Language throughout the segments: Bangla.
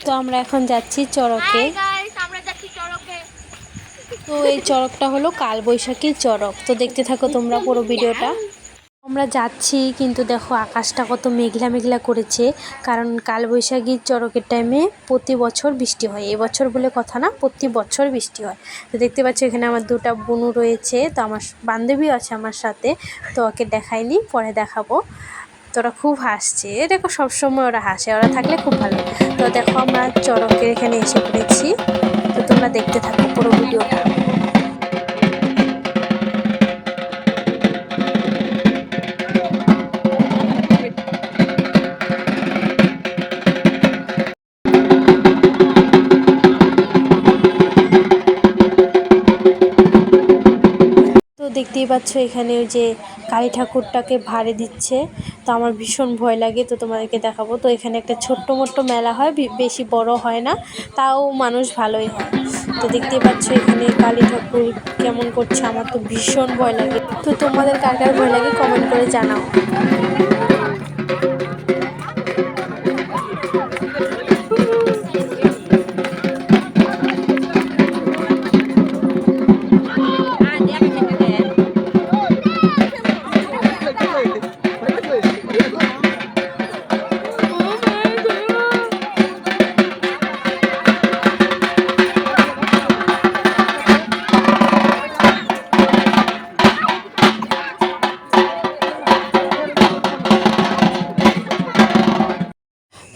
তো আমরা এখন যাচ্ছি চড়কে। তো এই চড়কটা হলো কালবৈশাখীর চড়ক। তো দেখতে থাকো তোমরা পুরো ভিডিওটা। আমরা যাচ্ছি কিন্তু দেখো আকাশটা কত মেঘলা মেঘলা করেছে, কারণ কালবৈশাখীর চড়কের টাইমে প্রতি বছর বৃষ্টি হয়। এবছর বলে কথা না, প্রতি বছর বৃষ্টি হয়। তো দেখতে পাচ্ছ এখানে আমার দুটা বোনও রয়েছে, তো আমার বান্ধবীও আছে আমার সাথে। তো ওকে দেখাইনি, পরে দেখাবো। তো ওরা খুব হাসছে, দেখো সবসময় ওরা হাসে, ওরা থাকলে খুব ভালো। তো দেখো আমরা চড়কের এখানে এসে পড়েছি। তো তোমরা দেখতে থাকো পুরো ভিডিওটা। তো দেখতেই পাচ্ছ এখানে ওই যে কালী ঠাকুরটাকে ভাড়ে দিচ্ছে। তো আমার ভীষণ ভয় লাগে, তো তোমাদেরকে দেখাবো। তো এখানে একটা ছোট্ট মোট্ট মেলা হয়, বেশি বড় হয় না, তাও মানুষ ভালোই হয়। তো দেখতেই পাচ্ছ এখানে কালী ঠাকুর কেমন করছে, আমার তো ভীষণ ভয় লাগে। তো তোমাদের কার কার ভয় লাগে কমেন্ট করে জানাও।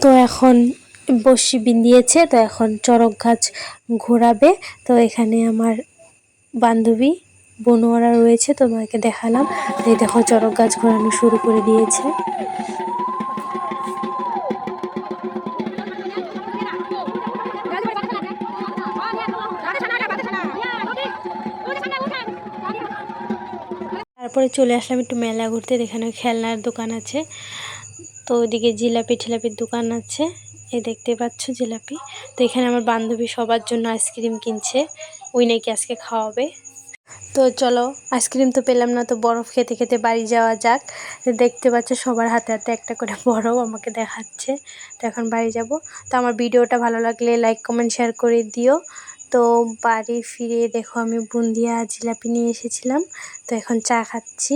তো এখন বড়শি বিন্দিয়েছে, তো এখন চড়ক গাছ ঘোরাবে। তো এখানে আমার বান্ধবী বনুয়ারা রয়েছে, তোমাকে দেখালাম। এই দেখো চড়ক গাছ ঘোরানো শুরু করে দিয়েছে। তারপরে চলে আসলাম একটু মেলা ঘুরতে, এখানে খেলনার দোকান আছে। তো ওইদিকে জিলাপি ঠিলাপির দোকান আছে, এই দেখতে পাচ্ছ জিলাপি। তো এখানে আমার বান্ধবী সবার জন্য আইসক্রিম কিনছে, ওই নাকি আজকে খাওয়াবে। তো চলো, আইসক্রিম তো পেলাম না, তো বরফ খেতে খেতে বাড়ি যাওয়া যাক। দেখতে পাচ্ছ সবার হাতে হাতে একটা করে বরফ আমাকে দেখাচ্ছে। তো এখন বাড়ি যাব। তো আমার ভিডিওটা ভালো লাগলে লাইক কমেন্ট শেয়ার করে দিও। তো বাড়ি ফিরে দেখো আমি বুন্দিয়া জিলাপি নিয়ে এসেছিলাম, তো এখন চা খাচ্ছি।